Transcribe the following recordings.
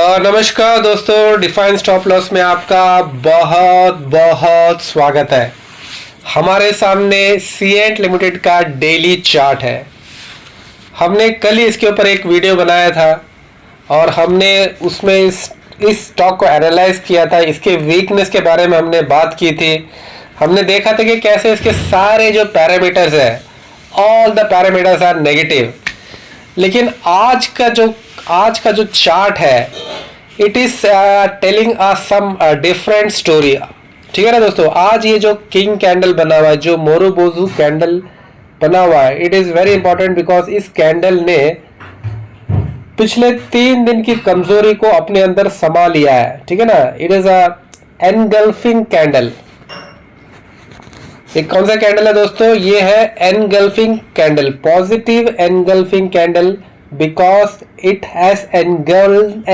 नमस्कार दोस्तों, define stop loss में आपका बहुत बहुत स्वागत है। हमारे सामने सीएंट लिमिटेड का डेली चार्ट है। हमने कल ही इसके ऊपर एक वीडियो बनाया था और हमने उसमें इस स्टॉक को एनालाइज किया था। इसके वीकनेस के बारे में हमने बात की थी। हमने देखा था कि कैसे इसके सारे जो पैरामीटर्स है, all the parameters are negative. लेकिन आज का जो चार्ट है, it is telling some different story. ठीक है ना दोस्तों। आज ये जो किंग कैंडल बना हुआ है, जो मोरुबोजू कैंडल बना हुआ है, it is very important because इस कैंडल ने पिछले 3 दिन की कमजोरी को अपने अंदर समा लिया है। ठीक है ना। It is a engulfing candle. एक कौन सा कैंडल है दोस्तों? ये है engulfing candle, positive engulfing candle, because it has engulfed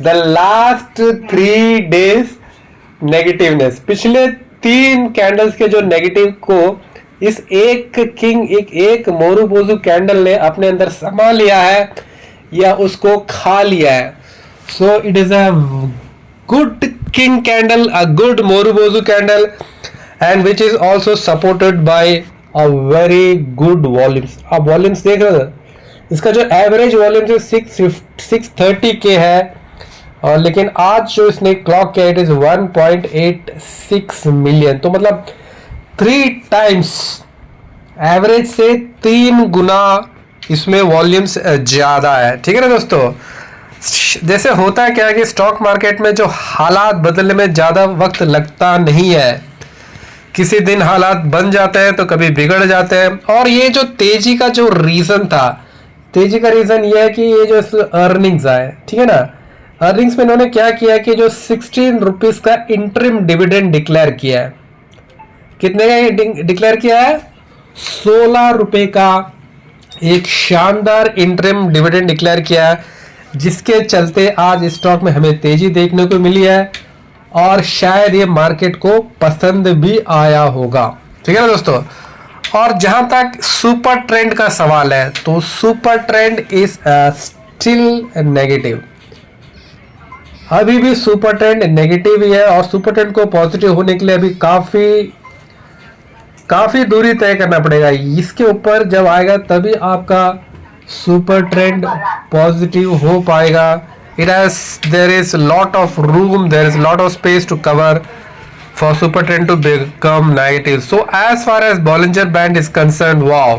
the last 3 days negativeness। पिछले 3 कैंडल्स के जो नेगेटिव को इस एक मोरुबोजू कैंडल ने अपने अंदर समा लिया है या उसको खा लिया है। So it is a good king candle, a good marubozu candle, and which is also supported by a very good volumes. आप वॉल्यूम्स देख रहे हो, इसका जो एवरेज वॉल्यूम 630 के है, और लेकिन आज जो इसने क्लॉक किया इट इज 1.86 मिलियन। तो मतलब 3 टाइम्स एवरेज से 3 गुना इसमें वॉल्यूम्स ज्यादा है। ठीक है ना दोस्तों। जैसे होता है क्या है कि स्टॉक मार्केट में जो हालात बदलने में ज्यादा वक्त लगता नहीं है। किसी दिन हालात बन जाते हैं तो कभी बिगड़ जाते हैं। और ये जो तेजी का जो रीजन था, तेजी का रीजन ये है कि ये जो अर्निंग्स आए, ठीक है ना। अर्निंग्स में इन्होंने क्या किया कि जो 16 रुपीज का इंटरिम डिविडेंड डिक्लेयर किया है। कितने का डिक्लेयर किया है? 16 रुपए का एक शानदार इंटरिम डिविडेंड डिक्लेयर किया है, जिसके चलते आज स्टॉक में हमें तेजी देखने को मिली है और शायद ये मार्केट को पसंद भी आया होगा। ठीक है ना दोस्तों। और जहां तक सुपर ट्रेंड का सवाल है, तो super trend is still negative. अभी भी सुपर ट्रेंड नेगेटिव ही है और सुपर ट्रेंड को पॉजिटिव होने के लिए अभी काफी दूरी तय करना पड़ेगा। इसके ऊपर जब आएगा तभी आपका सुपर ट्रेंड पॉजिटिव हो पाएगा। There is lot of room, there is lot of space to cover for super trend to become negative. So as far as Bollinger Band is concerned, wow,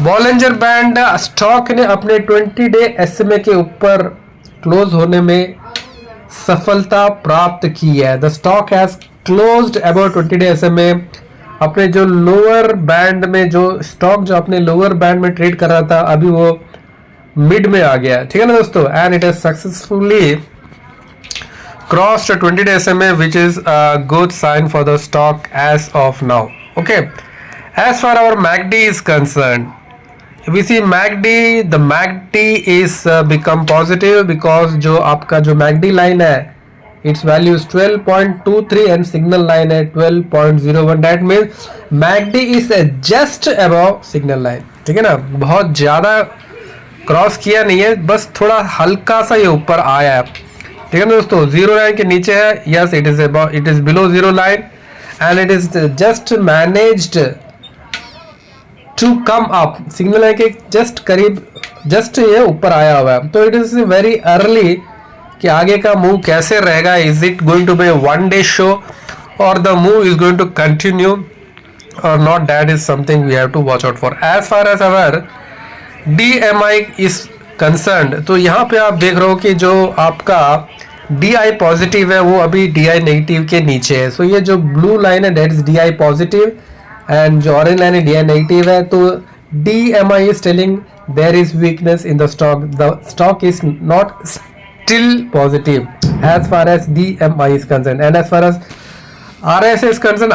Bollinger Band stock ने अपने 20 day SMA के ऊपर close होने में सफलता प्राप्त की है। The stock has closed about 20 day SMA। अपने जो लोअर बैंड में जो स्टॉक जो अपने लोअर बैंड में ट्रेड कर रहा था, अभी वो मिड में आ गया। ठीक है ना दोस्तों। And it has successfully crossed 20 day SMA, which is a good sign for the stock as of now. Okay, as far our MACD is concerned, we see the MACD is become positive because जो आपका जो MACD line है, its value is 12.23 and signal line है 12.01. that means MACD is just above signal line। ठीक है ना। बहुत ज्यादा क्रॉस किया नहीं है, बस थोड़ा हल्का सा ये ऊपर आया है। ठीक है ना दोस्तों। 0 लाइन के नीचे है। Yes, it is below 0 line and it is just managed to come up. Signal line के जस्ट करीब जस्ट ये ऊपर आया हुआ है। तो इट इज वेरी अर्ली कि आगे का मूव कैसे रहेगा। Is it going to be 1 day show or the move is going to continue or not? That is something we have to watch out for. As far as our DMI is concern, तो यहाँ पे आप देख रहे हो कि जो आपका DI पॉजिटिव है वो अभी DI नेगेटिव के नीचे है। सो ये जो ब्लू लाइन है that is DI positive and जो ऑरेंज लाइन है DI नेगेटिव है। तो DMI is telling there is weakness in the stock. The stock is not still positive as far as DMI is concerned. And as far as RSI is concerned,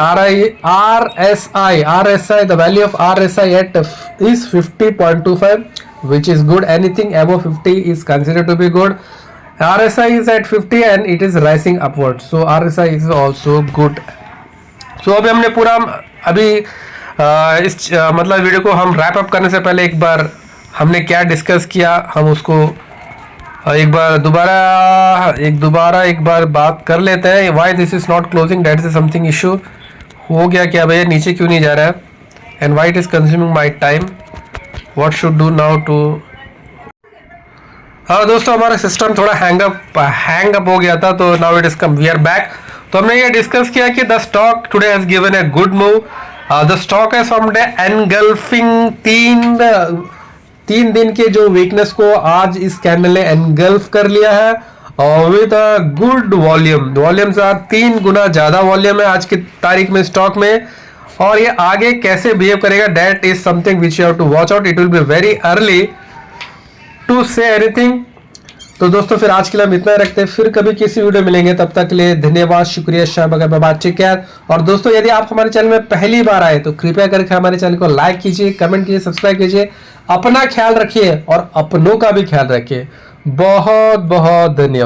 RSI, the value of RSI is 50.25, which is good. Anything above 50 is considered to be good. RSI is at 50 and it is rising upwards. So RSI is also good. So अभी हमने पूरा इस मतलब video को हम wrap up करने से पहले एक बार हमने क्या डिस्कस किया, हम उसको एक बार बात कर लेते हैं. Why this is not closing, that is something issue. हो गया क्या भैया, नीचे क्यों नहीं जा रहा है? And why it is consuming my time. What should do now to. हाँ दोस्तों, हमारा सिस्टम थोड़ा हैंग अप हो गया था, तो now it is come, we are back. तो हमने ये डिस्कस किया कि the stock today has given a good move. The stock has formed engulfing. तीन दिन के जो वीकनेस को आज इस कैंडल ने एनगल्फ कर लिया है with a good volumes are 3 गुना ज्यादा वॉल्यूम है आज की तारीख में स्टॉक में. और ये आगे कैसे बिहेव करेगा, that is something which you have to watch out. It will be very early to say anything. तो दोस्तों फिर आज के लिए हम इतना रखते हैं, फिर कभी किसी वीडियो मिलेंगे. तब तक के लिए धन्यवाद, शुक्रिया, शाबाश, बाबा, टेक केयर. और दोस्तों यदि आप हमारे चैनल में पहली बार आए तो कृपया करके हमारे चैनल को लाइक कीजिए, कमेंट कीजिए, सब्सक्राइब कीजिए. अपना ख्याल रखिए और अपनों का भी ख्याल रखिए. बहुत बहुत धन्यवाद.